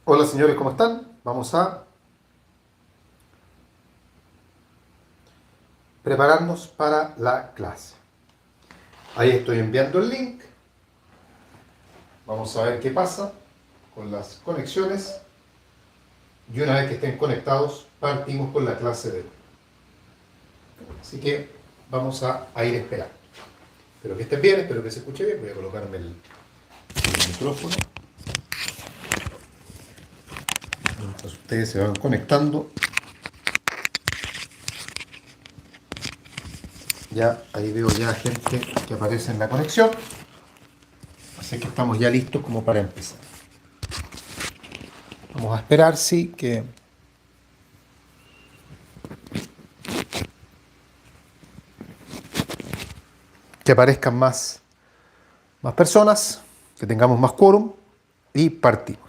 Hola señores, ¿cómo están? Vamos a prepararnos para la clase. Ahí estoy enviando el link. Vamos a ver qué pasa con las conexiones. Y una vez que estén conectados, partimos con la clase de hoy. Así que vamos a ir esperando. Espero que estén bien, espero que se escuche bien. Voy a colocarme el micrófono. Mientras ustedes se van conectando, ya ahí veo ya gente que aparece en la conexión. Así que estamos ya listos como para empezar. Vamos a esperar, sí, que aparezcan más personas, que tengamos más quórum y partimos.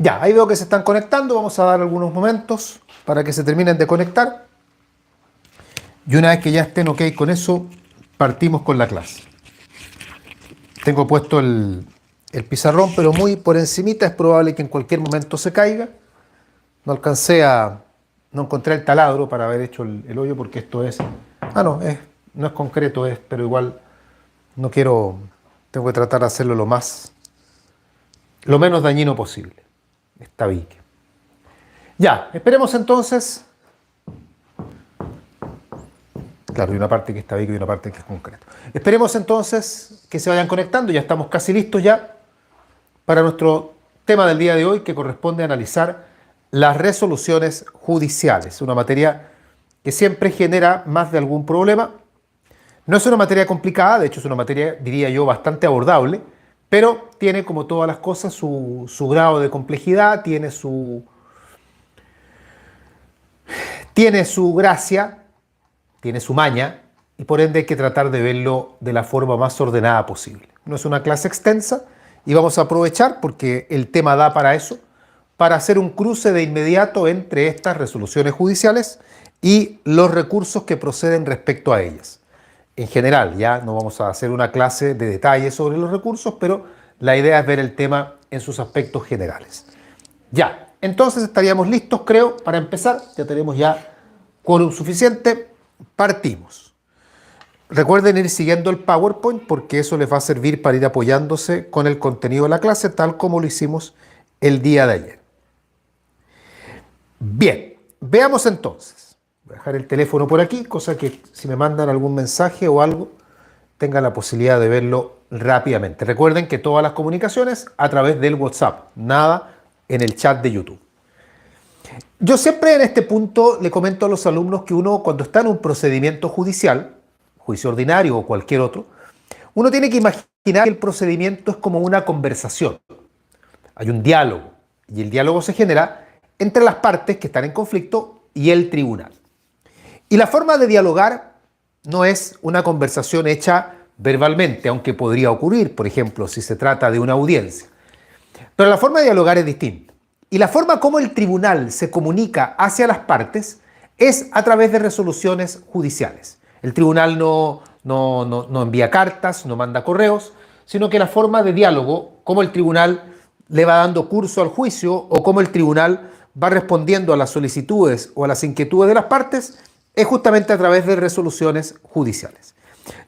Ya, ahí veo que se están conectando, vamos a dar algunos momentos para que se terminen de conectar. Y una vez que ya estén ok con eso, partimos con la clase. Tengo puesto el pizarrón, pero muy por encimita, es probable que en cualquier momento se caiga. No alcancé a... No encontré el taladro para haber hecho el hoyo porque esto es... no es concreto, pero igual no quiero... Tengo que tratar de hacerlo lo menos dañino posible. Está bien. Ya, esperemos entonces. Claro, hay una parte que está bien y una parte que es concreto. Esperemos entonces que se vayan conectando. Ya estamos casi listos ya para nuestro tema del día de hoy, que corresponde a analizar las resoluciones judiciales. Una materia que siempre genera más de algún problema. No es una materia complicada, de hecho es una materia, diría yo, bastante abordable, pero tiene, como todas las cosas, su grado de complejidad, tiene su gracia, tiene su maña, y por ende hay que tratar de verlo de la forma más ordenada posible. No es una clase extensa y vamos a aprovechar, porque el tema da para eso, para hacer un cruce de inmediato entre estas resoluciones judiciales y los recursos que proceden respecto a ellas. En general, ya no vamos a hacer una clase de detalle sobre los recursos, pero la idea es ver el tema en sus aspectos generales. Ya, entonces estaríamos listos, creo, para empezar. Ya tenemos ya quórum suficiente. Partimos. Recuerden ir siguiendo el PowerPoint porque eso les va a servir para ir apoyándose con el contenido de la clase, tal como lo hicimos el día de ayer. Bien, veamos entonces. Voy a dejar el teléfono por aquí, cosa que si me mandan algún mensaje o algo, tengan la posibilidad de verlo rápidamente. Recuerden que todas las comunicaciones a través del WhatsApp, nada en el chat de YouTube. Yo siempre en este punto le comento a los alumnos que uno, cuando está en un procedimiento judicial, juicio ordinario o cualquier otro, uno tiene que imaginar que el procedimiento es como una conversación. Hay un diálogo y el diálogo se genera entre las partes que están en conflicto y el tribunal. Y la forma de dialogar no es una conversación hecha verbalmente, aunque podría ocurrir, por ejemplo, si se trata de una audiencia. Pero la forma de dialogar es distinta. Y la forma como el tribunal se comunica hacia las partes es a través de resoluciones judiciales. El tribunal no envía cartas, no manda correos, sino que la forma de diálogo, cómo el tribunal le va dando curso al juicio o cómo el tribunal va respondiendo a las solicitudes o a las inquietudes de las partes, es justamente a través de resoluciones judiciales.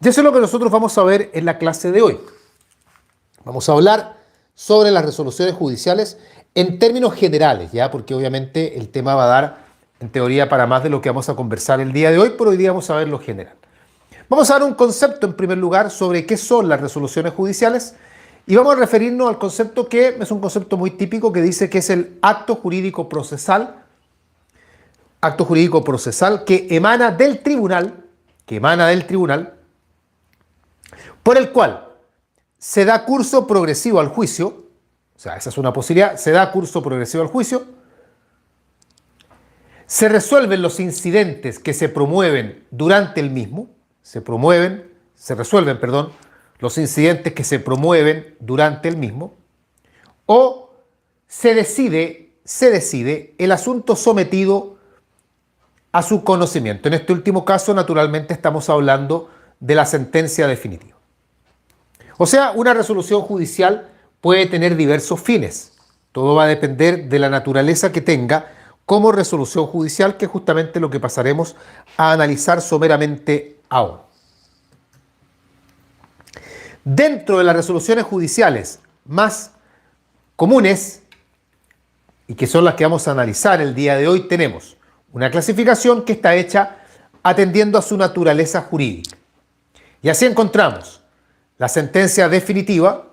Y eso es lo que nosotros vamos a ver en la clase de hoy. Vamos a hablar sobre las resoluciones judiciales en términos generales, ¿ya? Porque obviamente el tema va a dar, en teoría, para más de lo que vamos a conversar el día de hoy, pero hoy día vamos a ver lo general. Vamos a dar un concepto, en primer lugar, sobre qué son las resoluciones judiciales y vamos a referirnos al concepto que es un concepto muy típico que dice que es el acto jurídico procesal que emana del tribunal, por el cual se da curso progresivo al juicio, o sea, esa es una posibilidad, se da curso progresivo al juicio, se resuelven los incidentes que se promueven durante el mismo, se resuelven, los incidentes que se promueven durante el mismo, o se decide el asunto sometido a su conocimiento. En este último caso, naturalmente, estamos hablando de la sentencia definitiva. O sea, una resolución judicial puede tener diversos fines. Todo va a depender de la naturaleza que tenga como resolución judicial, que es justamente lo que pasaremos a analizar someramente ahora. Dentro de las resoluciones judiciales más comunes, y que son las que vamos a analizar el día de hoy, tenemos una clasificación que está hecha atendiendo a su naturaleza jurídica. Y así encontramos la sentencia definitiva,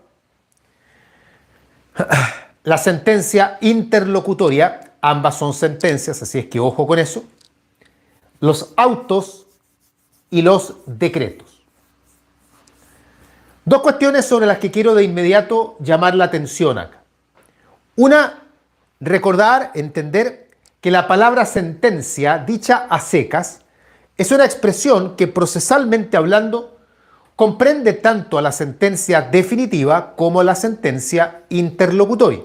la sentencia interlocutoria, ambas son sentencias, así es que ojo con eso, los autos y los decretos. Dos cuestiones sobre las que quiero de inmediato llamar la atención acá. Una, recordar, entender que la palabra sentencia, dicha a secas, es una expresión que procesalmente hablando comprende tanto a la sentencia definitiva como a la sentencia interlocutoria.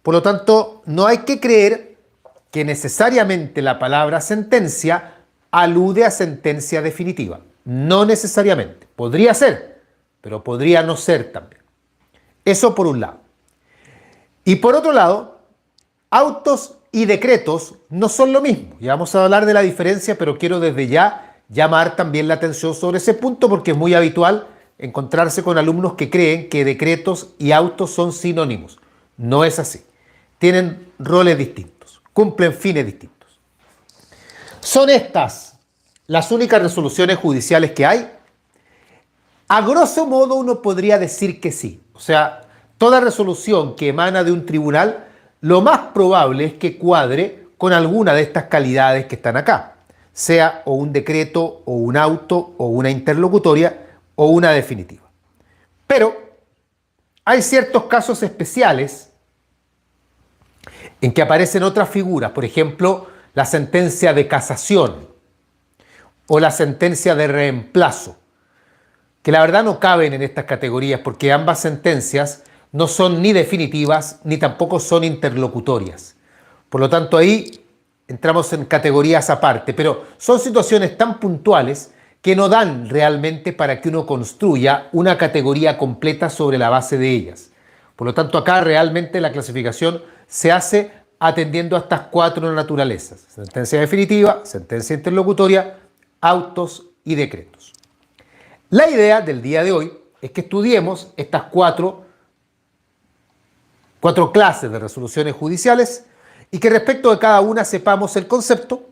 Por lo tanto, no hay que creer que necesariamente la palabra sentencia alude a sentencia definitiva. No necesariamente. Podría ser, pero podría no ser también. Eso por un lado. Y por otro lado, autos y decretos no son lo mismo. Ya vamos a hablar de la diferencia, pero quiero desde ya llamar también la atención sobre ese punto porque es muy habitual encontrarse con alumnos que creen que decretos y autos son sinónimos. No es así. Tienen roles distintos, cumplen fines distintos. ¿Son estas las únicas resoluciones judiciales que hay? A grosso modo uno podría decir que sí. O sea, toda resolución que emana de un tribunal, lo más probable es que cuadre con alguna de estas calidades que están acá. Sea o un decreto, o un auto, o una interlocutoria, o una definitiva. Pero hay ciertos casos especiales en que aparecen otras figuras, por ejemplo, la sentencia de casación o la sentencia de reemplazo, que la verdad no caben en estas categorías porque ambas sentencias no son ni definitivas ni tampoco son interlocutorias. Por lo tanto, ahí entramos en categorías aparte, pero son situaciones tan puntuales que no dan realmente para que uno construya una categoría completa sobre la base de ellas. Por lo tanto, acá realmente la clasificación se hace atendiendo a estas cuatro naturalezas: sentencia definitiva, sentencia interlocutoria, autos y decretos. La idea del día de hoy es que estudiemos estas cuatro clases de resoluciones judiciales y que respecto de cada una sepamos el concepto,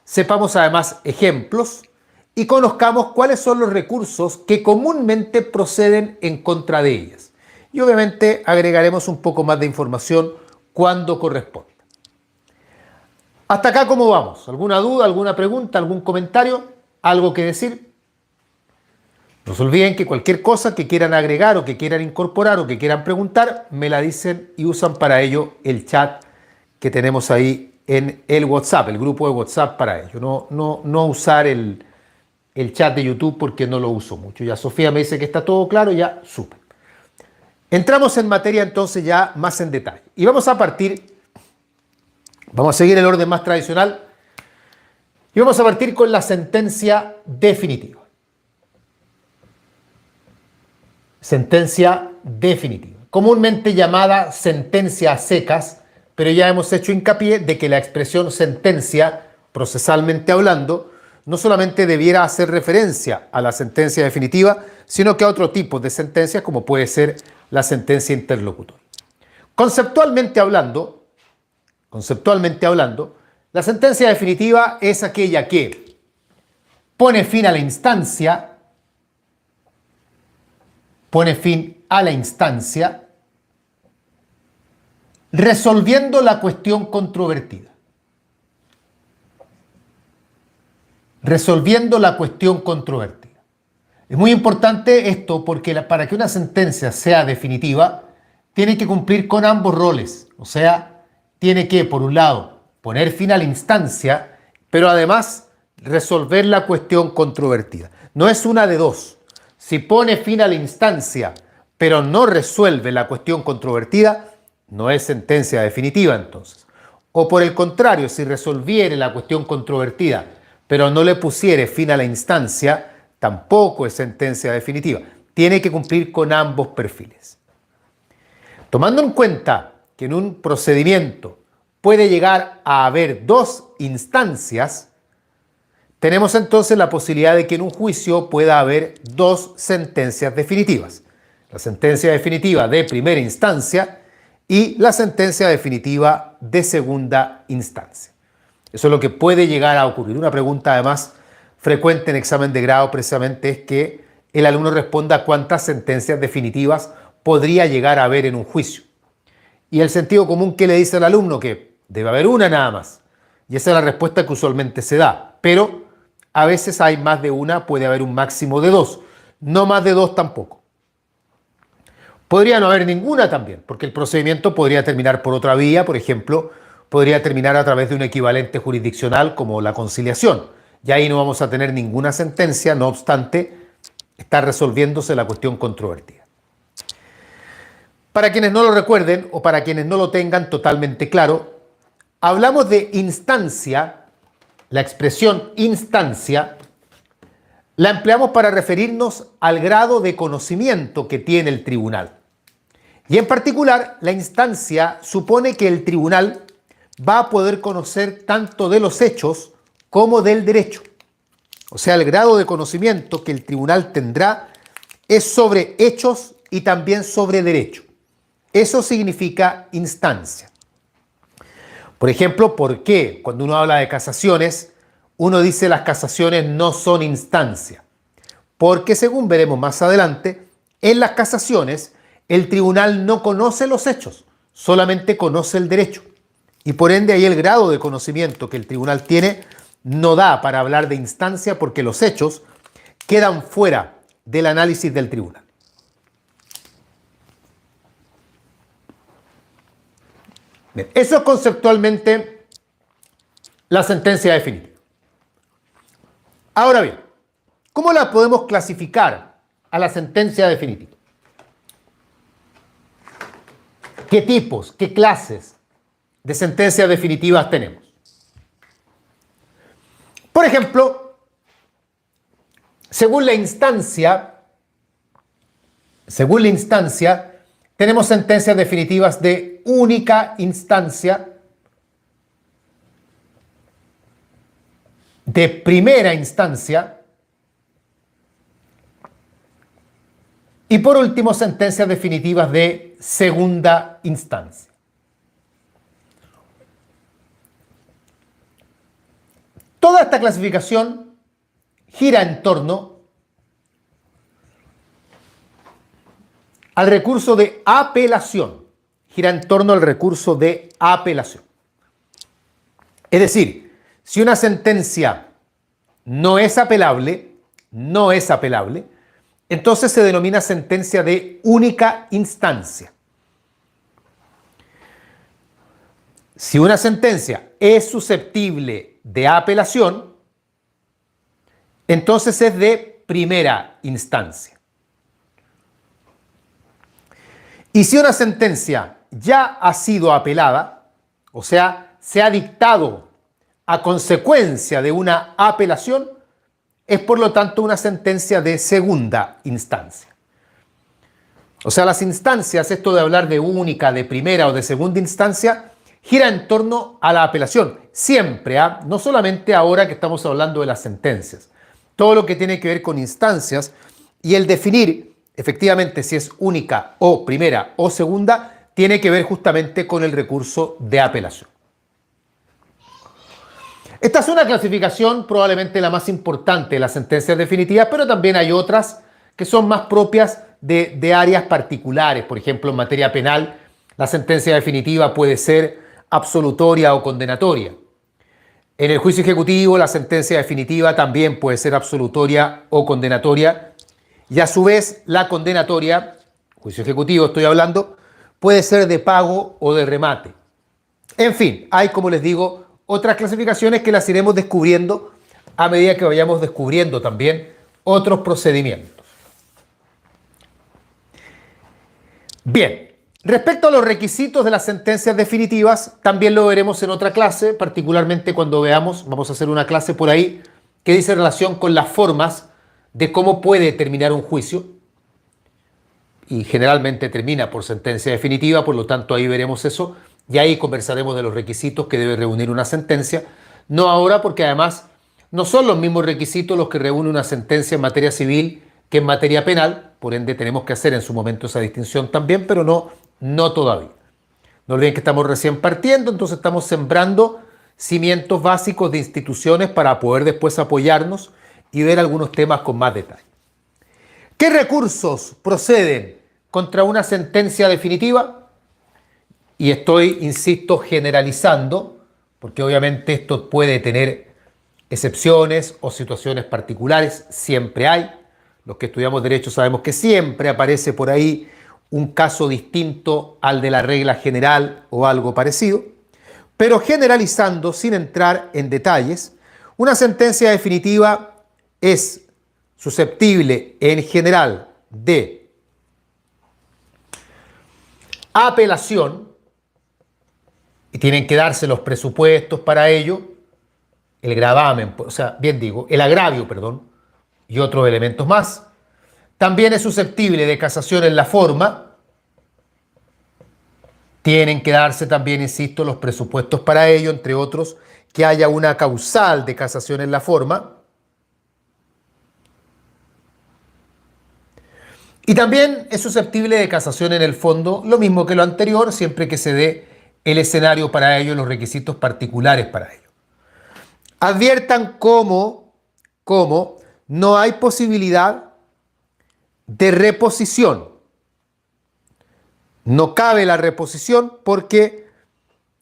sepamos además ejemplos y conozcamos cuáles son los recursos que comúnmente proceden en contra de ellas. Y obviamente agregaremos un poco más de información cuando corresponda. Hasta acá, ¿cómo vamos? ¿Alguna duda, alguna pregunta, algún comentario? ¿Algo que decir? No se olviden que cualquier cosa que quieran agregar o que quieran incorporar o que quieran preguntar, me la dicen y usan para ello el chat que tenemos ahí en el WhatsApp, el grupo de WhatsApp para ello. No usar el chat de YouTube porque no lo uso mucho. Ya Sofía me dice que está todo claro, ya súper. Entramos en materia entonces ya más en detalle. Y vamos a seguir el orden más tradicional y vamos a partir con la sentencia definitiva. Sentencia definitiva, comúnmente llamada sentencia a secas, pero ya hemos hecho hincapié de que la expresión sentencia, procesalmente hablando, no solamente debiera hacer referencia a la sentencia definitiva, sino que a otro tipo de sentencias como puede ser la sentencia interlocutoria. Conceptualmente hablando, la sentencia definitiva es aquella que pone fin a la instancia, resolviendo la cuestión controvertida. Es muy importante esto porque para que una sentencia sea definitiva, tiene que cumplir con ambos roles. O sea, tiene que, por un lado, poner fin a la instancia, pero además resolver la cuestión controvertida. No es una de dos, si pone fin a la instancia, pero no resuelve la cuestión controvertida, no es sentencia definitiva entonces. O por el contrario, si resolviere la cuestión controvertida, pero no le pusiere fin a la instancia, tampoco es sentencia definitiva. Tiene que cumplir con ambos perfiles. Tomando en cuenta que en un procedimiento puede llegar a haber dos instancias, tenemos entonces la posibilidad de que en un juicio pueda haber dos sentencias definitivas. La sentencia definitiva de primera instancia y la sentencia definitiva de segunda instancia. Eso es lo que puede llegar a ocurrir. Una pregunta además frecuente en examen de grado precisamente es que el alumno responda cuántas sentencias definitivas podría llegar a haber en un juicio. Y el sentido común que le dice al alumno que debe haber una nada más. Y esa es la respuesta que usualmente se da. Pero a veces hay más de una, puede haber un máximo de dos. No más de dos tampoco. Podría no haber ninguna también, porque el procedimiento podría terminar por otra vía, por ejemplo, podría terminar a través de un equivalente jurisdiccional como la conciliación. Y ahí no vamos a tener ninguna sentencia, no obstante, está resolviéndose la cuestión controvertida. Para quienes no lo recuerden o para quienes no lo tengan totalmente claro, hablamos de instancia, la expresión instancia, la empleamos para referirnos al grado de conocimiento que tiene el tribunal. Y en particular, la instancia supone que el tribunal va a poder conocer tanto de los hechos como del derecho. O sea, el grado de conocimiento que el tribunal tendrá es sobre hechos y también sobre derecho. Eso significa instancia. Por ejemplo, ¿por qué cuando uno habla de casaciones, uno dice las casaciones no son instancia? Porque según veremos más adelante, en las casaciones el tribunal no conoce los hechos, solamente conoce el derecho. Y por ende ahí el grado de conocimiento que el tribunal tiene no da para hablar de instancia porque los hechos quedan fuera del análisis del tribunal. Bien, eso es conceptualmente la sentencia definitiva. Ahora bien, ¿cómo la podemos clasificar a la sentencia definitiva? ¿Qué tipos, qué clases de sentencias definitivas tenemos? Por ejemplo, según la instancia, tenemos sentencias definitivas de única instancia, de primera instancia y por último sentencias definitivas de segunda instancia. Toda esta clasificación gira en torno al recurso de apelación. Gira en torno al recurso de apelación. Es decir, si una sentencia no es apelable, entonces se denomina sentencia de única instancia. Si una sentencia es susceptible de apelación, entonces es de primera instancia. Y si una sentencia ya ha sido apelada, o sea, se ha dictado a consecuencia de una apelación, es por lo tanto una sentencia de segunda instancia. O sea, las instancias, esto de hablar de única, de primera o de segunda instancia, gira en torno a la apelación. Siempre, no solamente ahora que estamos hablando de las sentencias. Todo lo que tiene que ver con instancias y el definir efectivamente si es única o primera o segunda, tiene que ver justamente con el recurso de apelación. Esta es una clasificación probablemente la más importante de las sentencias definitivas, pero también hay otras que son más propias de áreas particulares. Por ejemplo, en materia penal, la sentencia definitiva puede ser absolutoria o condenatoria. En el juicio ejecutivo, la sentencia definitiva también puede ser absolutoria o condenatoria. Y a su vez, la condenatoria, juicio ejecutivo estoy hablando, puede ser de pago o de remate. En fin, hay, como les digo, otras clasificaciones que las iremos descubriendo a medida que vayamos descubriendo también otros procedimientos. Bien, respecto a los requisitos de las sentencias definitivas, también lo veremos en otra clase, particularmente cuando veamos, vamos a hacer una clase por ahí que dice relación con las formas de cómo puede terminar un juicio, y generalmente termina por sentencia definitiva, por lo tanto ahí veremos eso, y ahí conversaremos de los requisitos que debe reunir una sentencia, no ahora porque además no son los mismos requisitos los que reúne una sentencia en materia civil que en materia penal, por ende tenemos que hacer en su momento esa distinción también, pero no todavía. No olviden que estamos recién partiendo, entonces estamos sembrando cimientos básicos de instituciones para poder después apoyarnos y ver algunos temas con más detalle. ¿Qué recursos proceden contra una sentencia definitiva? Y estoy, insisto, generalizando, porque obviamente esto puede tener excepciones o situaciones particulares, siempre hay. Los que estudiamos derecho sabemos que siempre aparece por ahí un caso distinto al de la regla general o algo parecido. Pero generalizando, sin entrar en detalles, una sentencia definitiva es susceptible en general de apelación, y tienen que darse los presupuestos para ello, el gravamen, o sea, bien digo, el agravio, perdón, y otros elementos más. También es susceptible de casación en la forma. Tienen que darse también, insisto, los presupuestos para ello, entre otros, que haya una causal de casación en la forma. Y también es susceptible de casación en el fondo, lo mismo que lo anterior, siempre que se dé el escenario para ello, los requisitos particulares para ello. Adviertan cómo no hay posibilidad de reposición. No cabe la reposición porque,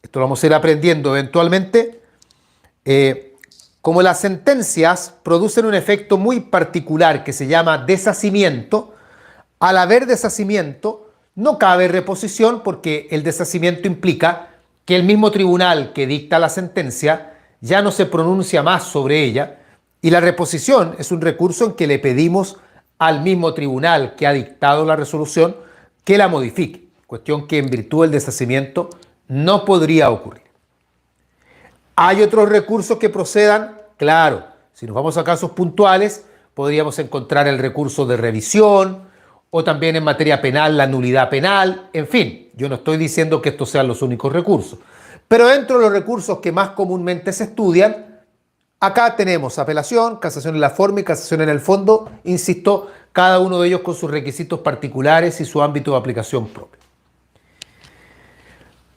esto lo vamos a ir aprendiendo eventualmente, como las sentencias producen un efecto muy particular que se llama deshacimiento, al haber deshacimiento no cabe reposición porque el deshacimiento implica que el mismo tribunal que dicta la sentencia ya no se pronuncia más sobre ella, y la reposición es un recurso en que le pedimos al mismo tribunal que ha dictado la resolución que la modifique, cuestión que en virtud del deshacimiento no podría ocurrir. ¿Hay otros recursos que procedan? Claro, si nos vamos a casos puntuales, podríamos encontrar el recurso de revisión, o también en materia penal la nulidad penal, en fin, yo no estoy diciendo que estos sean los únicos recursos, pero dentro de los recursos que más comúnmente se estudian, acá tenemos apelación, casación en la forma y casación en el fondo, insisto, cada uno de ellos con sus requisitos particulares y su ámbito de aplicación propio.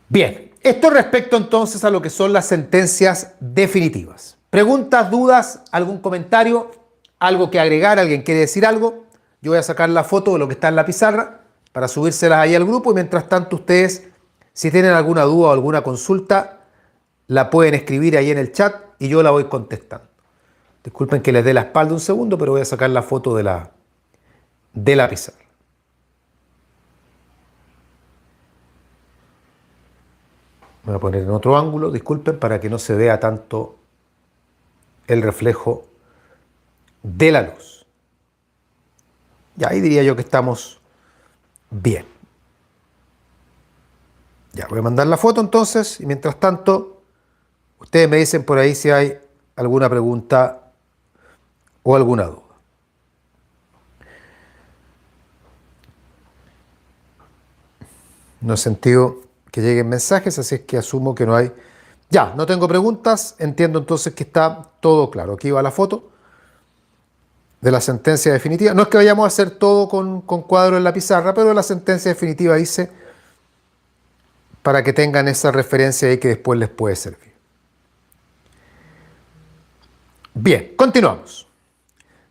Bien, esto respecto entonces a lo que son las sentencias definitivas. ¿Preguntas, dudas, algún comentario, algo que agregar, alguien quiere decir algo? Yo voy a sacar la foto de lo que está en la pizarra para subírselas ahí al grupo, y mientras tanto ustedes, si tienen alguna duda o alguna consulta, la pueden escribir ahí en el chat y yo la voy contestando. Disculpen que les dé la espalda un segundo, pero voy a sacar la foto de la pizarra. Me voy a poner en otro ángulo, disculpen, para que no se vea tanto el reflejo de la luz. Y ahí diría yo que estamos bien. Ya, voy a mandar la foto entonces, y mientras tanto, ustedes me dicen por ahí si hay alguna pregunta o alguna duda. No he sentido que lleguen mensajes, así es que asumo que no hay. Ya, no tengo preguntas, entiendo entonces que está todo claro. Aquí va la foto de la sentencia definitiva. No es que vayamos a hacer todo con cuadro en la pizarra, pero la sentencia definitiva dice, para que tengan esa referencia ahí que después les puede servir. Bien, continuamos.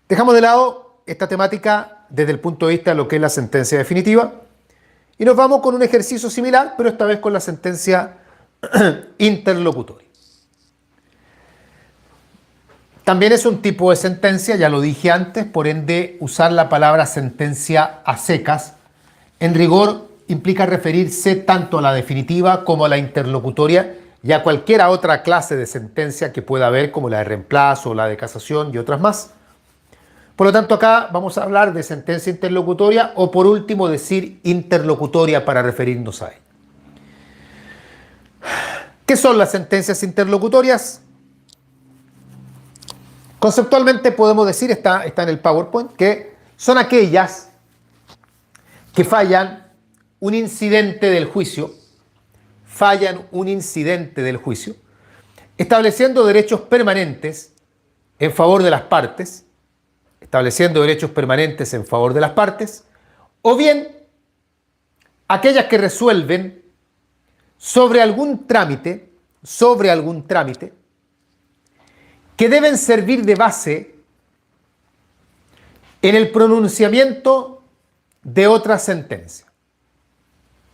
Dejamos de lado esta temática desde el punto de vista de lo que es la sentencia definitiva y nos vamos con un ejercicio similar, pero esta vez con la sentencia interlocutoria. También es un tipo de sentencia, ya lo dije antes, por ende usar la palabra sentencia a secas, en rigor implica referirse tanto a la definitiva como a la interlocutoria y a cualquier otra clase de sentencia que pueda haber, como la de reemplazo, la de casación y otras más. Por lo tanto, acá vamos a hablar de sentencia interlocutoria o por último decir interlocutoria para referirnos a ella. ¿Qué son las sentencias interlocutorias? Conceptualmente podemos decir, está en el PowerPoint, que son aquellas que fallan un incidente del juicio, estableciendo derechos permanentes en favor de las partes, o bien aquellas que resuelven sobre algún trámite que deben servir de base en el pronunciamiento de otra sentencia.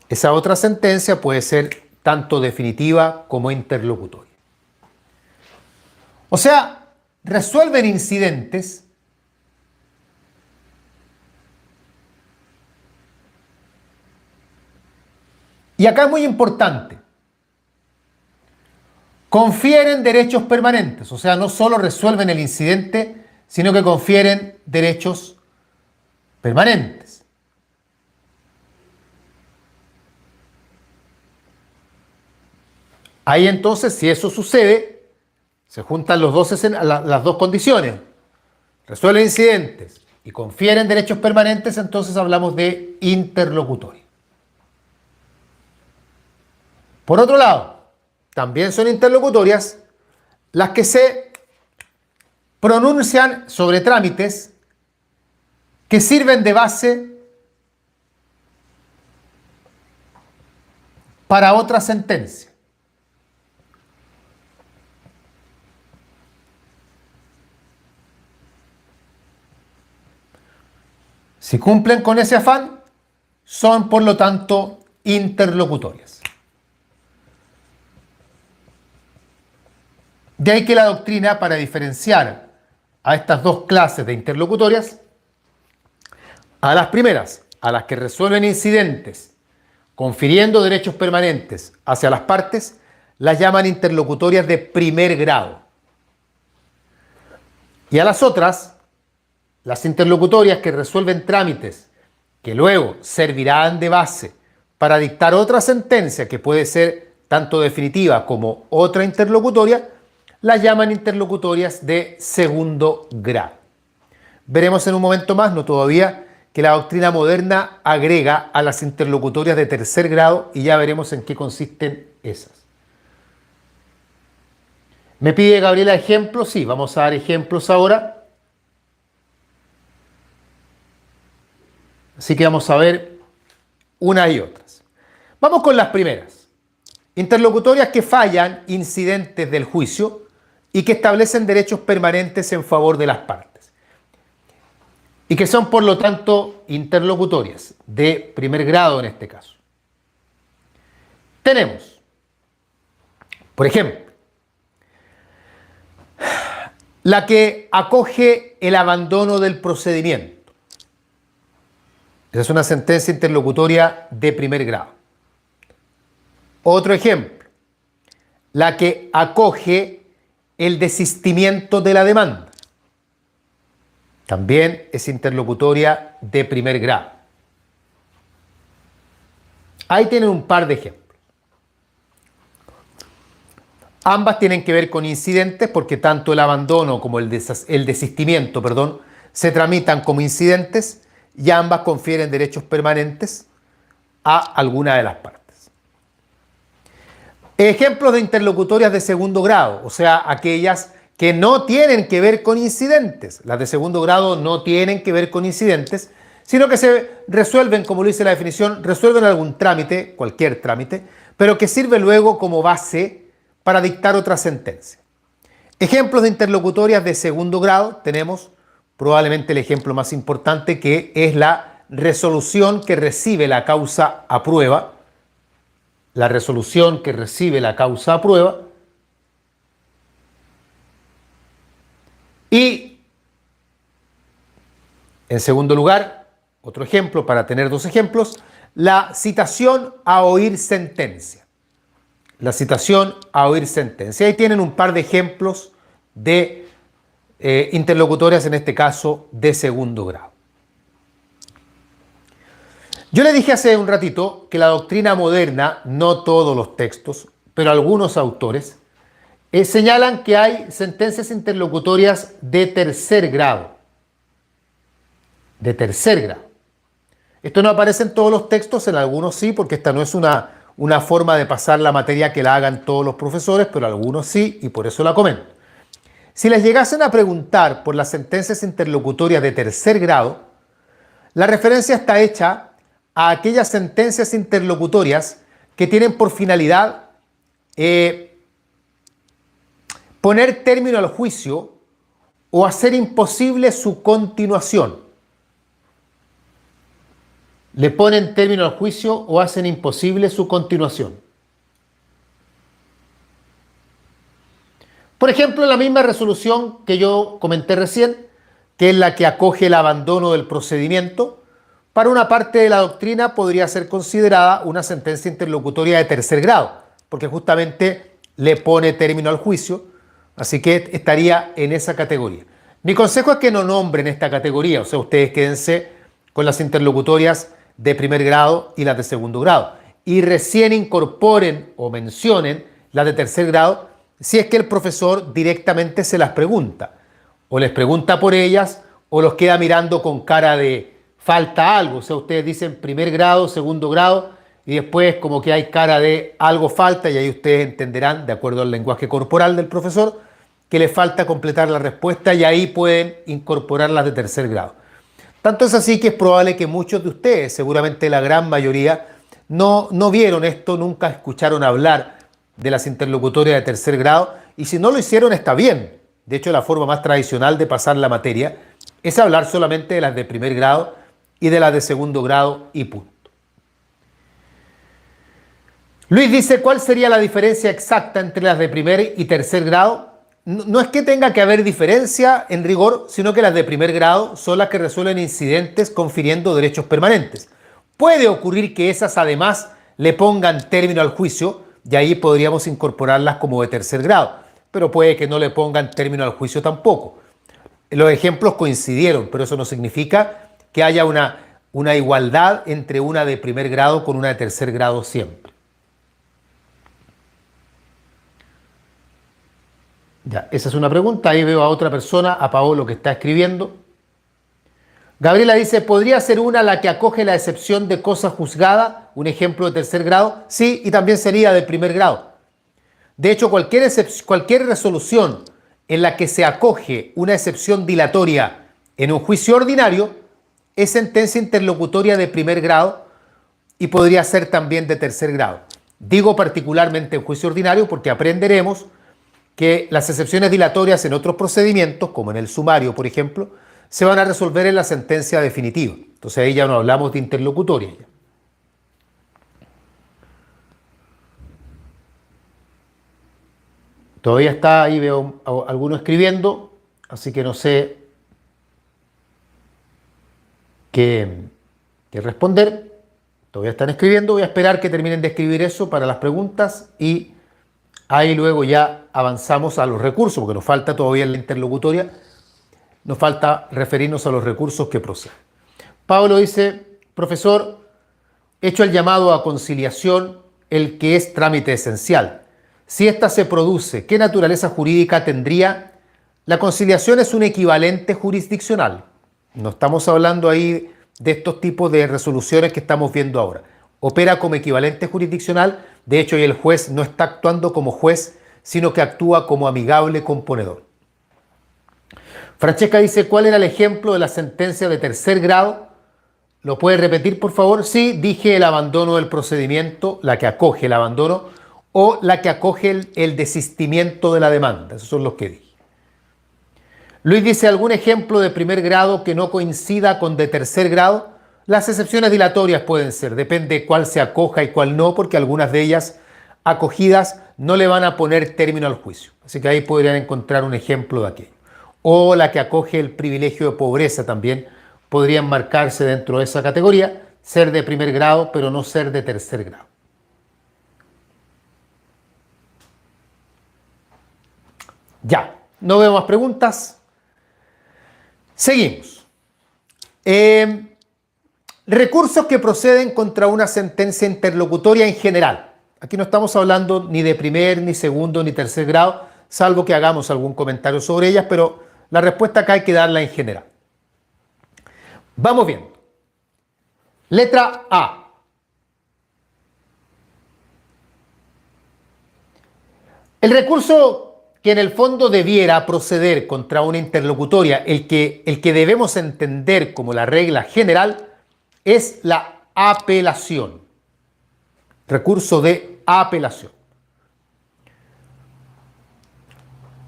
Esa otra sentencia puede ser tanto definitiva como interlocutoria. O sea, resuelven incidentes y acá es muy importante. Confieren derechos permanentes, o sea, no solo resuelven el incidente, sino que confieren derechos permanentes. Ahí entonces, si eso sucede, se juntan las dos condiciones. Resuelven incidentes y confieren derechos permanentes, entonces hablamos de interlocutoria. Por otro lado, también son interlocutorias las que se pronuncian sobre trámites que sirven de base para otra sentencia. Si cumplen con ese afán, son por lo tanto interlocutorias. De ahí que la doctrina, para diferenciar a estas dos clases de interlocutorias, a las primeras, a las que resuelven incidentes, confiriendo derechos permanentes hacia las partes, las llaman interlocutorias de primer grado. Y a las otras, las interlocutorias que resuelven trámites que luego servirán de base para dictar otra sentencia que puede ser tanto definitiva como otra interlocutoria, las llaman interlocutorias de segundo grado. Veremos en un momento más, no todavía, que la doctrina moderna agrega a las interlocutorias de tercer grado y ya veremos en qué consisten esas. Me pide Gabriela ejemplos, sí, vamos a dar ejemplos ahora. Así que vamos a ver unas y otras. Vamos con las primeras. Interlocutorias que fallan incidentes del juicio y que establecen derechos permanentes en favor de las partes. Y que son, por lo tanto, interlocutorias de primer grado en este caso. Tenemos, por ejemplo, la que acoge el abandono del procedimiento. Esa es una sentencia interlocutoria de primer grado. Otro ejemplo, la que acoge el desistimiento de la demanda. También es interlocutoria de primer grado. Ahí tienen un par de ejemplos. Ambas tienen que ver con incidentes porque tanto el abandono como el desistimiento, se tramitan como incidentes y ambas confieren derechos permanentes a alguna de las partes. Ejemplos de interlocutorias de segundo grado, o sea, aquellas que no tienen que ver con incidentes. Las de segundo grado no tienen que ver con incidentes, sino que se resuelven, como lo dice la definición, resuelven algún trámite, cualquier trámite, pero que sirve luego como base para dictar otra sentencia. Ejemplos de interlocutorias de segundo grado tenemos probablemente el ejemplo más importante, que es la resolución que recibe la causa a prueba. La resolución que recibe la causa a prueba. Y, en segundo lugar, otro ejemplo, para tener dos ejemplos, la citación a oír sentencia. La citación a oír sentencia. Ahí tienen un par de ejemplos de interlocutorias, en este caso, de segundo grado. Yo le dije hace un ratito que la doctrina moderna, no todos los textos, pero algunos autores, señalan que hay sentencias interlocutorias de tercer grado. De tercer grado. Esto no aparece en todos los textos, en algunos sí, porque esta no es una forma de pasar la materia que la hagan todos los profesores, pero algunos sí, y por eso la comento. Si les llegasen a preguntar por las sentencias interlocutorias de tercer grado, la referencia está hecha a aquellas sentencias interlocutorias que tienen por finalidad poner término al juicio o hacer imposible su continuación. Le ponen término al juicio o hacen imposible su continuación. Por ejemplo, la misma resolución que yo comenté recién, que es la que acoge el abandono del procedimiento, para una parte de la doctrina podría ser considerada una sentencia interlocutoria de tercer grado, porque justamente le pone término al juicio, así que estaría en esa categoría. Mi consejo es que no nombren esta categoría, o sea, ustedes quédense con las interlocutorias de primer grado y las de segundo grado, y recién incorporen o mencionen las de tercer grado si es que el profesor directamente se las pregunta, o les pregunta por ellas, o los queda mirando con cara de falta algo, o sea, ustedes dicen primer grado, segundo grado, y después como que hay cara de algo falta, y ahí ustedes entenderán, de acuerdo al lenguaje corporal del profesor, que les falta completar la respuesta, y ahí pueden incorporar las de tercer grado. Tanto es así que es probable que muchos de ustedes, seguramente la gran mayoría, no vieron esto, nunca escucharon hablar de las interlocutorias de tercer grado, y si no lo hicieron está bien. De hecho, la forma más tradicional de pasar la materia es hablar solamente de las de primer grado y de las de segundo grado y punto. Luis dice, ¿cuál sería la diferencia exacta entre las de primer y tercer grado? No es que tenga que haber diferencia en rigor, sino que las de primer grado son las que resuelven incidentes confiriendo derechos permanentes. Puede ocurrir que esas además le pongan término al juicio y ahí podríamos incorporarlas como de tercer grado, pero puede que no le pongan término al juicio tampoco. Los ejemplos coincidieron, pero eso no significa que haya una igualdad entre una de primer grado con una de tercer grado siempre. Ya, esa es una pregunta. Ahí veo a otra persona, a Paolo, que está escribiendo. Gabriela dice, ¿podría ser una la que acoge la excepción de cosa juzgada? Un ejemplo de tercer grado. Sí, y también sería de primer grado. De hecho, cualquier resolución en la que se acoge una excepción dilatoria en un juicio ordinario es sentencia interlocutoria de primer grado y podría ser también de tercer grado. Digo particularmente en juicio ordinario porque aprenderemos que las excepciones dilatorias en otros procedimientos, como en el sumario, por ejemplo, se van a resolver en la sentencia definitiva. Entonces ahí ya no hablamos de interlocutoria. Todavía está ahí, veo a alguno escribiendo, así que no sé qué responder. Todavía están escribiendo, voy a esperar que terminen de escribir eso para las preguntas y ahí luego ya avanzamos a los recursos, porque nos falta todavía en la interlocutoria, nos falta referirnos a los recursos que proceden. Pablo dice, profesor, hecho el llamado a conciliación, el que es trámite esencial. Si ésta se produce, ¿qué naturaleza jurídica tendría? La conciliación es un equivalente jurisdiccional. No estamos hablando ahí de estos tipos de resoluciones que estamos viendo ahora. Opera como equivalente jurisdiccional. De hecho, el juez no está actuando como juez, sino que actúa como amigable componedor. Francesca dice, ¿cuál era el ejemplo de la sentencia de tercer grado? ¿Lo puede repetir, por favor? Sí, dije el abandono del procedimiento, la que acoge el abandono, o la que acoge el desistimiento de la demanda. Esos son los que dije. Luis dice, ¿algún ejemplo de primer grado que no coincida con de tercer grado? Las excepciones dilatorias pueden ser, depende de cuál se acoja y cuál no, porque algunas de ellas acogidas no le van a poner término al juicio. Así que ahí podrían encontrar un ejemplo de aquello. O la que acoge el privilegio de pobreza también podrían marcarse dentro de esa categoría, ser de primer grado, pero no ser de tercer grado. Ya, no veo más preguntas. Seguimos. Recursos que proceden contra una sentencia interlocutoria en general. Aquí no estamos hablando ni de primer, ni segundo, ni tercer grado, salvo que hagamos algún comentario sobre ellas, pero la respuesta acá hay que darla en general. Vamos bien. Letra A. El recurso que en el fondo debiera proceder contra una interlocutoria, el que debemos entender como la regla general, es la apelación. Recurso de apelación.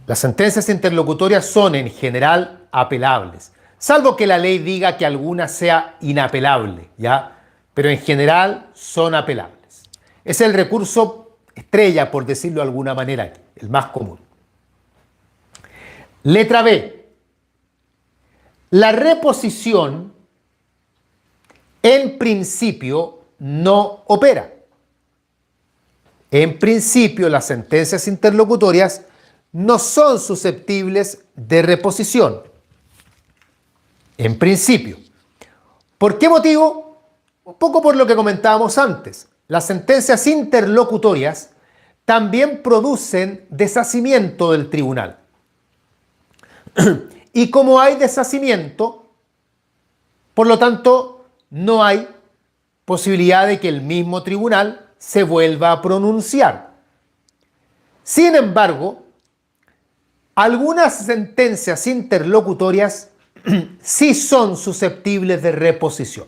Las sentencias interlocutorias son en general apelables, salvo que la ley diga que alguna sea inapelable, ¿ya? Pero en general son apelables. Es el recurso estrella, por decirlo de alguna manera, el más común. Letra B. La reposición en principio no opera. En principio, las sentencias interlocutorias no son susceptibles de reposición. En principio. ¿Por qué motivo? Un poco por lo que comentábamos antes. Las sentencias interlocutorias también producen deshacimiento del tribunal. Y como hay deshacimiento, por lo tanto, no hay posibilidad de que el mismo tribunal se vuelva a pronunciar. Sin embargo, algunas sentencias interlocutorias sí son susceptibles de reposición.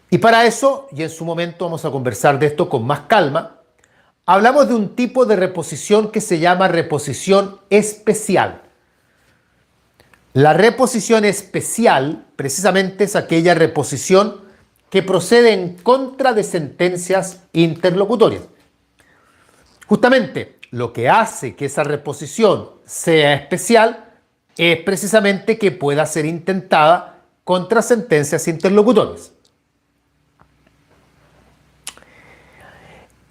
Y para eso, y en su momento vamos a conversar de esto con más calma, hablamos de un tipo de reposición que se llama reposición especial. La reposición especial precisamente es aquella reposición que procede en contra de sentencias interlocutorias. Justamente lo que hace que esa reposición sea especial es precisamente que pueda ser intentada contra sentencias interlocutorias.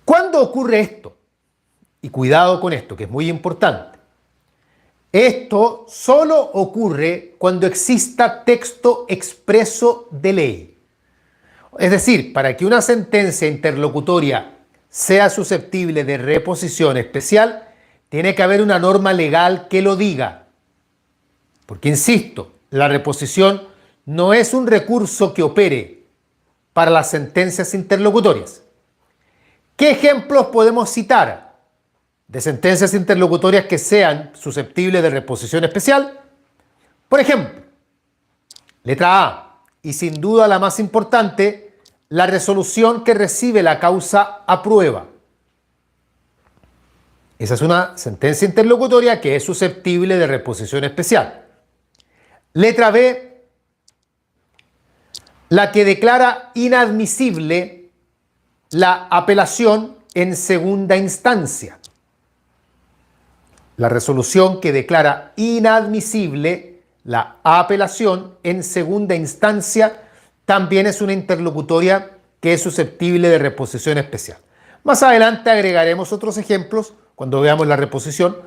¿Cuándo ocurre esto? Y cuidado con esto, que es muy importante. Esto solo ocurre cuando exista texto expreso de ley. Es decir, para que una sentencia interlocutoria sea susceptible de reposición especial, tiene que haber una norma legal que lo diga. Porque, insisto, la reposición no es un recurso que opere para las sentencias interlocutorias. ¿Qué ejemplos podemos citar de sentencias interlocutorias que sean susceptibles de reposición especial? Por ejemplo, letra A, y sin duda la más importante, la resolución que recibe la causa aprueba. Esa es una sentencia interlocutoria que es susceptible de reposición especial. Letra B, la que declara inadmisible la apelación en segunda instancia. La resolución que declara inadmisible la apelación en segunda instancia también es una interlocutoria que es susceptible de reposición especial. Más adelante agregaremos otros ejemplos cuando veamos la reposición.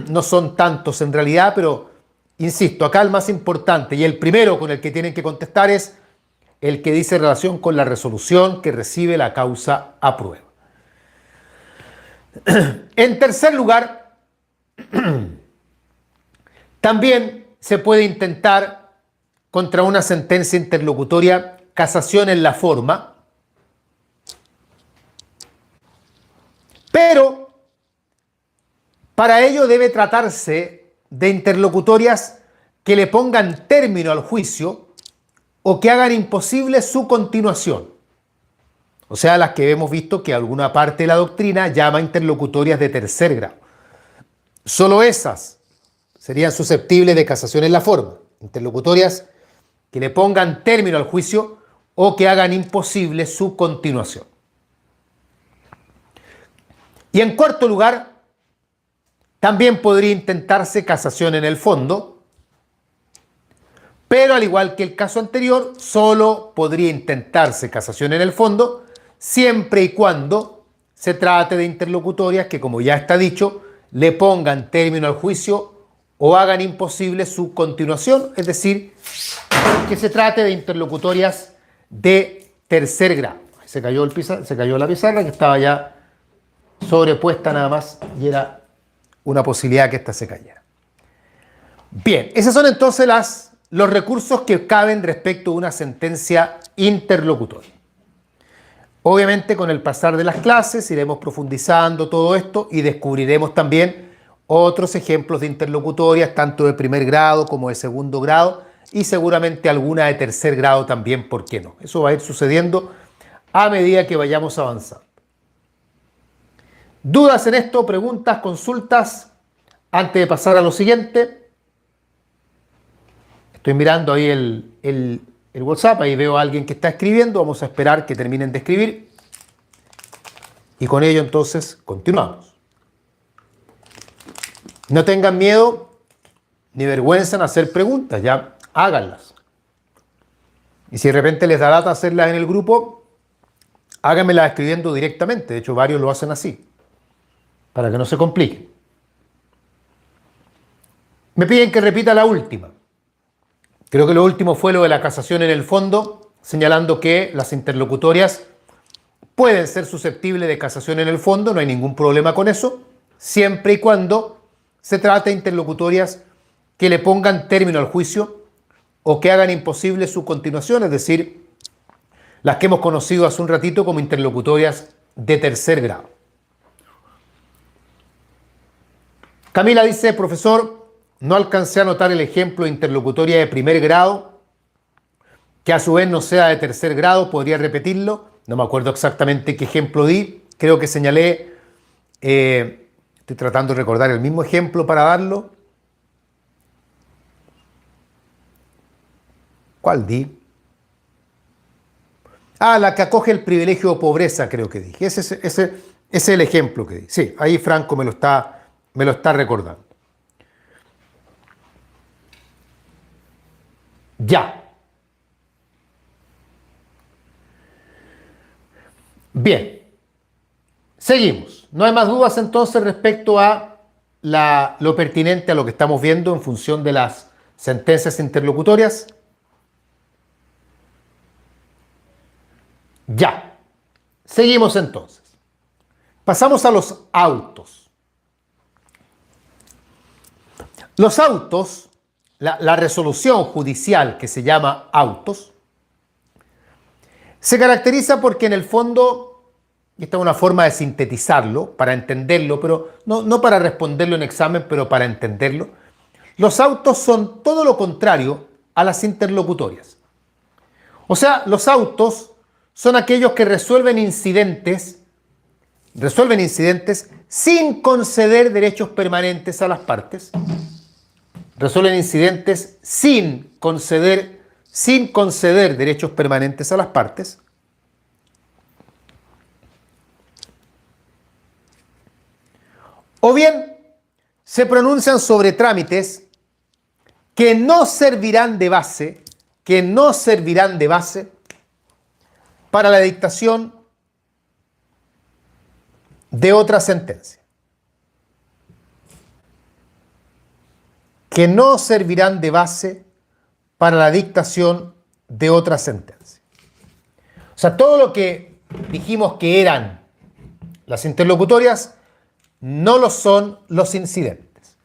No son tantos en realidad, pero insisto, acá el más importante y el primero con el que tienen que contestar es el que dice relación con la resolución que recibe la causa aprueba. En tercer lugar, también se puede intentar contra una sentencia interlocutoria casación en la forma, pero para ello debe tratarse de interlocutorias que le pongan término al juicio o que hagan imposible su continuación. O sea, las que hemos visto que alguna parte de la doctrina llama interlocutorias de tercer grado. Solo esas serían susceptibles de casación en la forma. Interlocutorias que le pongan término al juicio o que hagan imposible su continuación. Y en cuarto lugar, también podría intentarse casación en el fondo, pero al igual que el caso anterior, solo podría intentarse casación en el fondo siempre y cuando se trate de interlocutorias que, como ya está dicho, le pongan término al juicio o hagan imposible su continuación, es decir, que se trate de interlocutorias de tercer grado. Se cayó la pizarra que estaba ya sobrepuesta nada más y era una posibilidad que esta se cayera. Bien, esos son entonces los recursos que caben respecto a una sentencia interlocutoria. Obviamente con el pasar de las clases iremos profundizando todo esto y descubriremos también otros ejemplos de interlocutorias, tanto de primer grado como de segundo grado, y seguramente alguna de tercer grado también, ¿por qué no? Eso va a ir sucediendo a medida que vayamos avanzando. ¿Dudas en esto? ¿Preguntas? ¿Consultas? Antes de pasar a lo siguiente, estoy mirando ahí el WhatsApp, ahí veo a alguien que está escribiendo, vamos a esperar que terminen de escribir y con ello entonces continuamos. No tengan miedo ni vergüenza en hacer preguntas, ya háganlas. Y si de repente les da lata hacerlas en el grupo, háganmelas escribiendo directamente. De hecho, varios lo hacen así, para que no se compliquen. Me piden que repita la última. Creo que lo último fue lo de la casación en el fondo, señalando que las interlocutorias pueden ser susceptibles de casación en el fondo, no hay ningún problema con eso, siempre y cuando se trate de interlocutorias que le pongan término al juicio o que hagan imposible su continuación, es decir, las que hemos conocido hace un ratito como interlocutorias de tercer grado. Camila dice, profesor, no alcancé a notar el ejemplo de interlocutoria de primer grado, que a su vez no sea de tercer grado, ¿podría repetirlo? No me acuerdo exactamente qué ejemplo di, creo que señalé, estoy tratando de recordar el mismo ejemplo para darlo. ¿Cuál di? Ah, la que acoge el privilegio de pobreza, creo que dije. Ese es el ejemplo que di. Sí, ahí Franco me lo está recordando. Ya. Bien. Seguimos. No hay más dudas entonces respecto a lo pertinente a lo que estamos viendo en función de las sentencias interlocutorias. Ya. Seguimos entonces. Pasamos a los autos. Los autos, la resolución judicial que se llama autos, se caracteriza porque en el fondo, y esta es una forma de sintetizarlo, para entenderlo, pero no para responderlo en examen, pero para entenderlo, los autos son todo lo contrario a las interlocutorias. O sea, los autos son aquellos que resuelven incidentes sin conceder derechos permanentes a las partes. Resuelven incidentes sin conceder derechos permanentes a las partes. O bien se pronuncian sobre trámites que no servirán de base para la dictación de otra sentencia. Que no servirán de base para la dictación de otra sentencia. O sea, todo lo que dijimos que eran las interlocutorias no lo son los incidentes.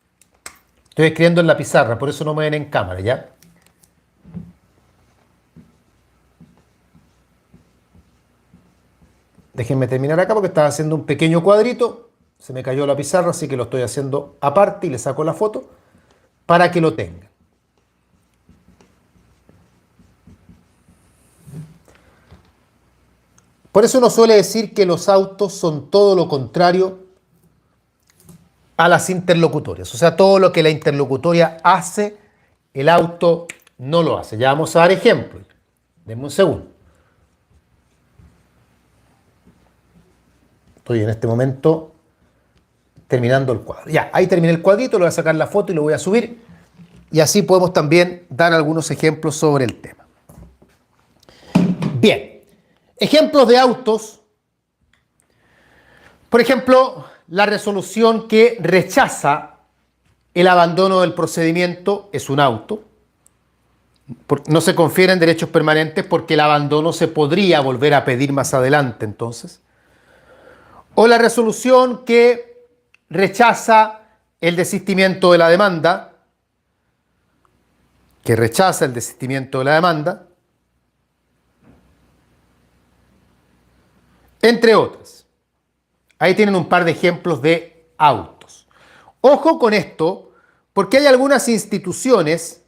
Estoy escribiendo en la pizarra, por eso no me ven en cámara, ¿ya? Déjenme terminar acá porque estaba haciendo un pequeño cuadrito. Se me cayó la pizarra, así que lo estoy haciendo aparte y le saco la foto para que lo tengan. Por eso uno suele decir que los autos son todo lo contrario a las interlocutorias. O sea, todo lo que la interlocutoria hace, el auto no lo hace. Ya vamos a dar ejemplos. Denme un segundo. Estoy en este momento terminando el cuadro. Ya, ahí terminé el cuadrito, le voy a sacar la foto y lo voy a subir. Y así podemos también dar algunos ejemplos sobre el tema. Bien, ejemplos de autos. Por ejemplo, la resolución que rechaza El abandono del procedimiento es un auto. No se confieren derechos permanentes porque el abandono se podría volver a pedir más adelante, entonces. O la resolución que rechaza el desistimiento de la demanda, entre otras. Ahí tienen un par de ejemplos de autos. Ojo con esto, porque hay algunas instituciones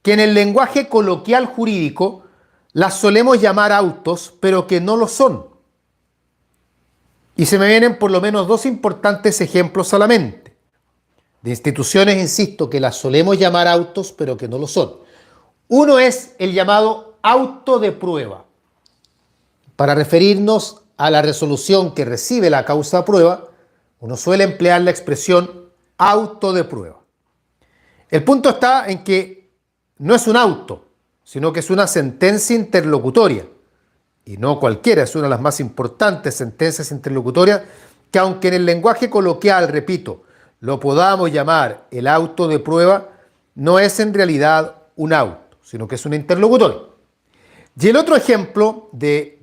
que en el lenguaje coloquial jurídico las solemos llamar autos, pero que no lo son. Y se me vienen por lo menos dos importantes ejemplos a la mente. De instituciones, insisto, que las solemos llamar autos, pero que no lo son. Uno es el llamado auto de prueba. Para referirnos a la resolución que recibe la causa prueba, uno suele emplear la expresión auto de prueba. El punto está en que no es un auto, sino que es una sentencia interlocutoria. Y no cualquiera, es una de las más importantes sentencias interlocutorias que, aunque en el lenguaje coloquial, repito, lo podamos llamar el auto de prueba, no es en realidad un auto, sino que es una interlocutoria. Y el otro ejemplo de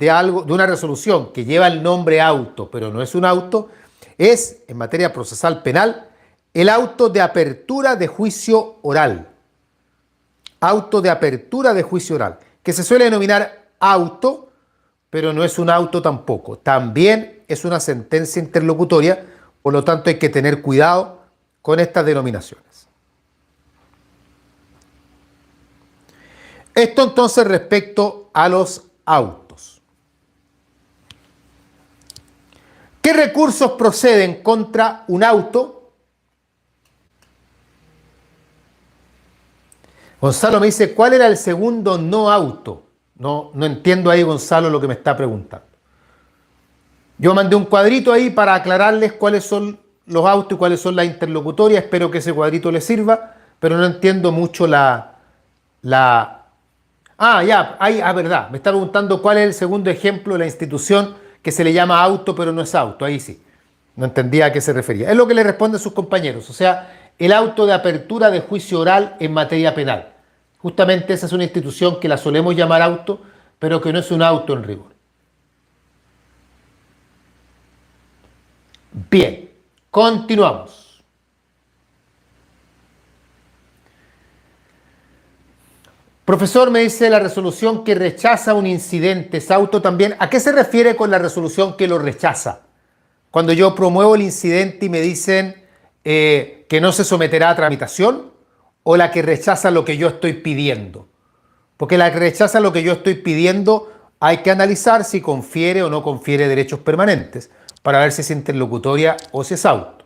una resolución que lleva el nombre auto, pero no es un auto, es, en materia procesal penal, el auto de apertura de juicio oral. Auto de apertura de juicio oral, que se suele denominar auto, pero no es un auto tampoco. También es una sentencia interlocutoria, por lo tanto hay que tener cuidado con estas denominaciones. Esto entonces respecto a los autos. ¿Qué recursos proceden contra un auto? Gonzalo me dice, ¿cuál era el segundo no auto? No entiendo ahí, Gonzalo, lo que me está preguntando. Yo mandé un cuadrito ahí para aclararles cuáles son los autos y cuáles son las interlocutorias. Espero que ese cuadrito les sirva, pero no entiendo mucho verdad. Me está preguntando cuál es el segundo ejemplo de la institución que se le llama auto, pero no es auto. Ahí sí. No entendía a qué se refería. Es lo que le responden sus compañeros. O sea, el auto de apertura de juicio oral en materia penal. Justamente esa es una institución que la solemos llamar auto, pero que no es un auto en rigor. Bien, continuamos. Profesor, me dice la resolución que rechaza un incidente, ¿es auto también? ¿A qué se refiere con la resolución que lo rechaza? Cuando yo promuevo el incidente y me dicen que no se someterá a tramitación, o la que rechaza lo que yo estoy pidiendo. Porque la que rechaza lo que yo estoy pidiendo hay que analizar si confiere o no confiere derechos permanentes para ver si es interlocutoria o si es auto.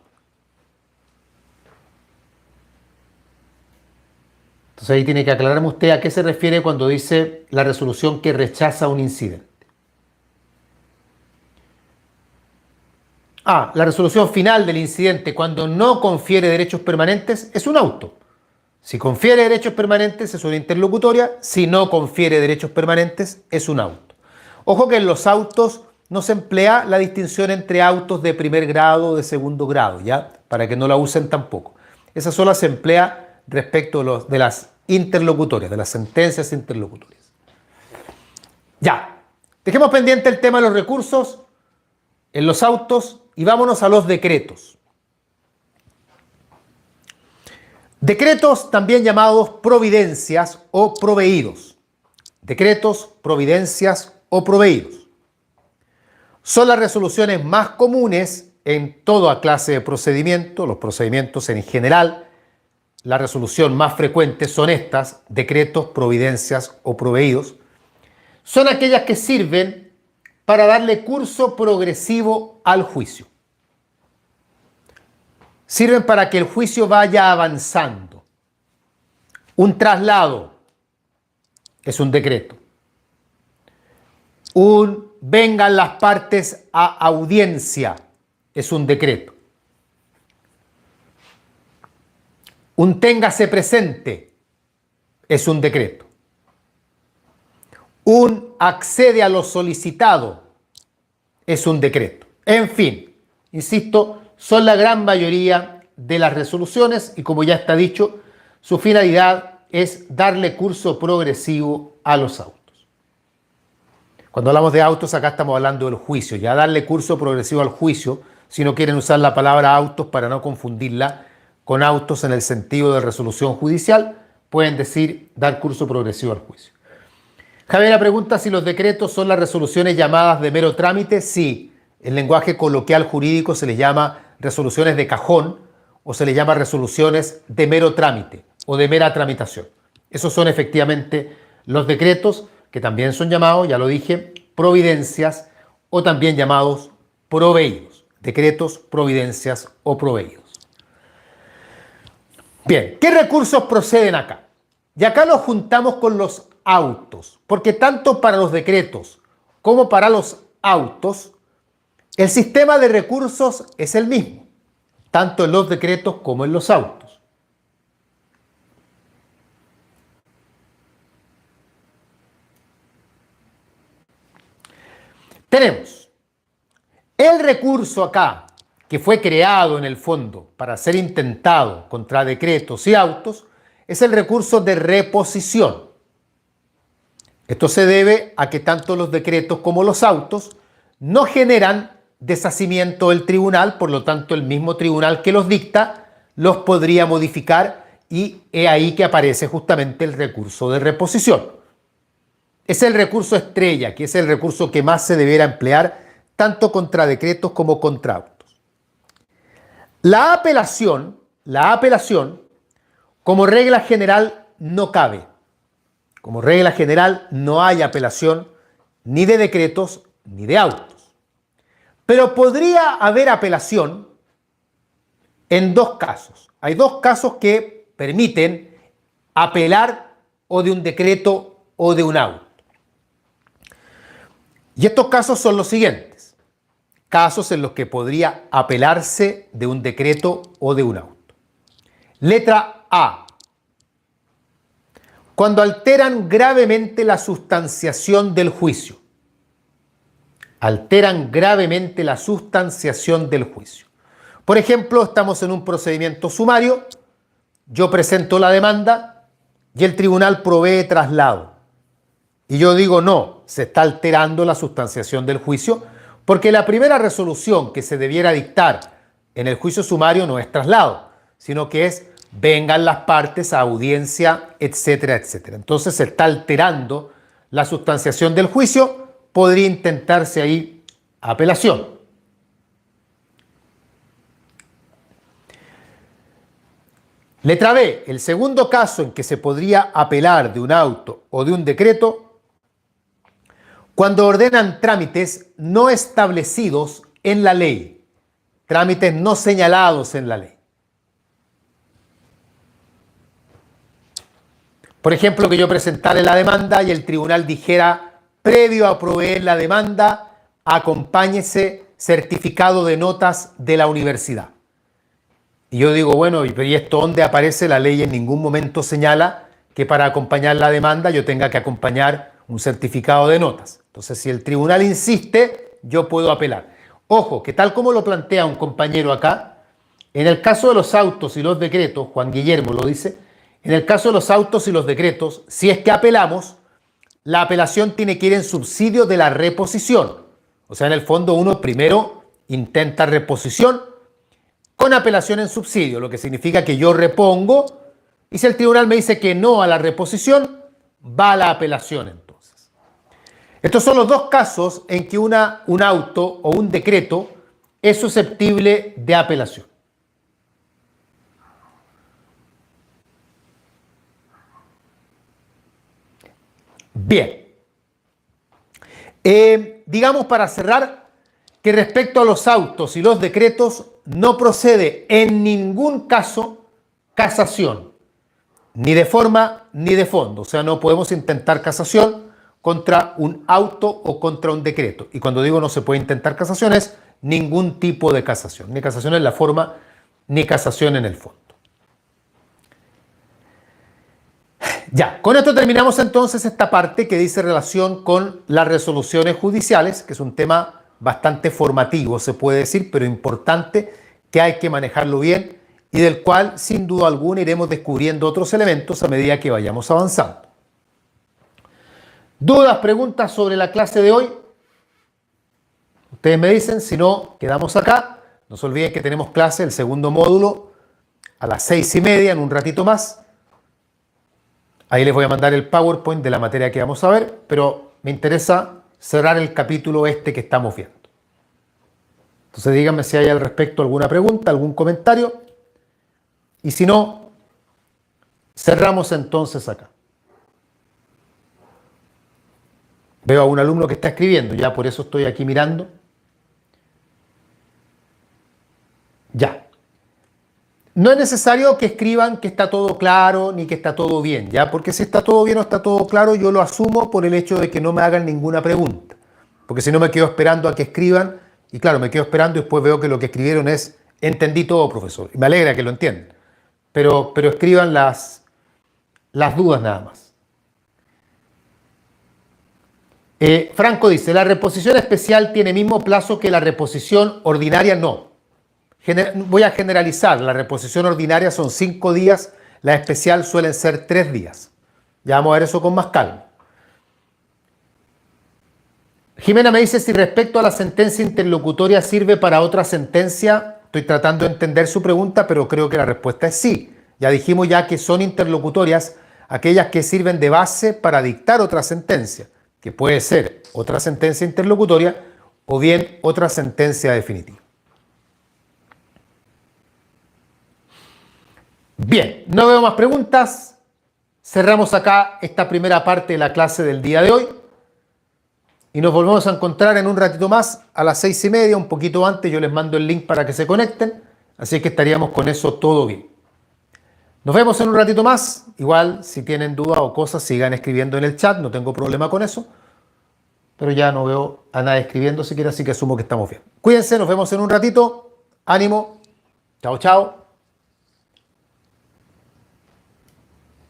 Entonces ahí tiene que aclararme usted a qué se refiere cuando dice la resolución que rechaza un incidente. La resolución final del incidente cuando no confiere derechos permanentes es un auto. Si confiere derechos permanentes es una interlocutoria, si no confiere derechos permanentes es un auto. Ojo que en los autos no se emplea la distinción entre autos de primer grado o de segundo grado, ¿ya? Para que no la usen tampoco. Esa sola se emplea respecto de las interlocutorias, de las sentencias interlocutorias. Ya, dejemos pendiente el tema de los recursos en los autos y vámonos a los decretos. Decretos también llamados providencias o proveídos. Decretos, providencias o proveídos. Son las resoluciones más comunes en toda clase de procedimiento, los procedimientos en general. La resolución más frecuente son estas, decretos, providencias o proveídos. Son aquellas que sirven para darle curso progresivo al juicio. Sirven para que el juicio vaya avanzando. Un traslado es un decreto. Vengan las partes a audiencia es un decreto. Un téngase presente es un decreto. Un accede a lo solicitado es un decreto. En fin, insisto, son la gran mayoría de las resoluciones y, como ya está dicho, su finalidad es darle curso progresivo a los autos. Cuando hablamos de autos, acá estamos hablando del juicio, ya darle curso progresivo al juicio, si no quieren usar la palabra autos para no confundirla con autos en el sentido de resolución judicial, pueden decir dar curso progresivo al juicio. Javiera pregunta si los decretos son las resoluciones llamadas de mero trámite. Sí, en lenguaje coloquial jurídico se les llama resoluciones de cajón o se les llama resoluciones de mero trámite o de mera tramitación. Esos son efectivamente los decretos, que también son llamados, ya lo dije, providencias o también llamados proveídos. Decretos, providencias o proveídos. Bien, ¿qué recursos proceden acá? Y acá los juntamos con los autos, porque tanto para los decretos como para los autos, el sistema de recursos es el mismo, tanto en los decretos como en los autos. Tenemos el recurso acá, que fue creado en el fondo para ser intentado contra decretos y autos, es el recurso de reposición. Esto se debe a que tanto los decretos como los autos no generan deshacimiento del tribunal, por lo tanto el mismo tribunal que los dicta los podría modificar y es ahí que aparece justamente el recurso de reposición. Es el recurso estrella, que es el recurso que más se debiera emplear tanto contra decretos como contra autos. La apelación, como regla general, no cabe. Como regla general, no hay apelación ni de decretos ni de autos. Pero podría haber apelación en dos casos. Hay dos casos que permiten apelar o de un decreto o de un auto. Y estos casos son los siguientes. Casos en los que podría apelarse de un decreto o de un auto. Letra A. Cuando alteran gravemente la sustanciación del juicio. Alteran gravemente la sustanciación del juicio. Por ejemplo, estamos en un procedimiento sumario, yo presento la demanda y el tribunal provee traslado. Y yo digo, no, se está alterando la sustanciación del juicio, porque la primera resolución que se debiera dictar en el juicio sumario no es traslado, sino que es vengan las partes a audiencia, etcétera, etcétera. Entonces se está alterando la sustanciación del juicio, podría intentarse ahí apelación. Letra B, el segundo caso en que se podría apelar de un auto o de un decreto, cuando ordenan trámites no establecidos en la ley, trámites no señalados en la ley. Por ejemplo, que yo presentara la demanda y el tribunal dijera, previo a proveer la demanda, acompáñese certificado de notas de la universidad. Y yo digo, bueno, ¿y esto dónde aparece? La ley en ningún momento señala que para acompañar la demanda yo tenga que acompañar un certificado de notas. Entonces, si el tribunal insiste, yo puedo apelar. Ojo, que tal como lo plantea un compañero acá, en el caso de los autos y los decretos, Juan Guillermo lo dice, en el caso de los autos y los decretos, si es que apelamos, la apelación tiene que ir en subsidio de la reposición. O sea, en el fondo uno primero intenta reposición con apelación en subsidio, lo que significa que yo repongo y si el tribunal me dice que no a la reposición, va a la apelación entonces. Estos son los dos casos en que un auto o un decreto es susceptible de apelación. Bien. Digamos para cerrar que respecto a los autos y los decretos no procede en ningún caso casación, ni de forma ni de fondo. O sea, no podemos intentar casación contra un auto o contra un decreto. Y cuando digo no se puede intentar casación es ningún tipo de casación, ni casación en la forma ni casación en el fondo. Ya, con esto terminamos entonces esta parte que dice relación con las resoluciones judiciales, que es un tema bastante formativo, se puede decir, pero importante, que hay que manejarlo bien y del cual sin duda alguna iremos descubriendo otros elementos a medida que vayamos avanzando. ¿Dudas, preguntas sobre la clase de hoy? Ustedes me dicen, si no, quedamos acá. No se olviden que tenemos clase, el segundo módulo, a las 6:30, en un ratito más. Ahí les voy a mandar el PowerPoint de la materia que vamos a ver, pero me interesa cerrar el capítulo este que estamos viendo. Entonces díganme si hay al respecto alguna pregunta, algún comentario. Y si no, cerramos entonces acá. Veo a un alumno que está escribiendo, ya por eso estoy aquí mirando. Ya. No es necesario que escriban que está todo claro ni que está todo bien, ¿ya? Porque si está todo bien o está todo claro, yo lo asumo por el hecho de que no me hagan ninguna pregunta. Porque si no me quedo esperando a que escriban, y claro, me quedo esperando y después veo que lo que escribieron es entendí todo, profesor. Y me alegra que lo entiendan. Pero escriban las dudas nada más. Franco dice, ¿la reposición especial tiene mismo plazo que la reposición ordinaria? No. Voy a generalizar, la reposición ordinaria son 5 días, la especial suelen ser 3 días. Ya vamos a ver eso con más calma. Jimena me dice si respecto a la sentencia interlocutoria sirve para otra sentencia. Estoy tratando de entender su pregunta, pero creo que la respuesta es sí. Ya dijimos ya que son interlocutorias aquellas que sirven de base para dictar otra sentencia, que puede ser otra sentencia interlocutoria o bien otra sentencia definitiva. Bien, no veo más preguntas. Cerramos acá esta primera parte de la clase del día de hoy. Y nos volvemos a encontrar en un ratito más a las 6:30, un poquito antes. Yo les mando el link para que se conecten. Así que estaríamos con eso todo bien. Nos vemos en un ratito más. Igual, si tienen dudas o cosas, sigan escribiendo en el chat. No tengo problema con eso. Pero ya no veo a nadie escribiendo siquiera, así que asumo que estamos bien. Cuídense, nos vemos en un ratito. Ánimo. Chao, chao.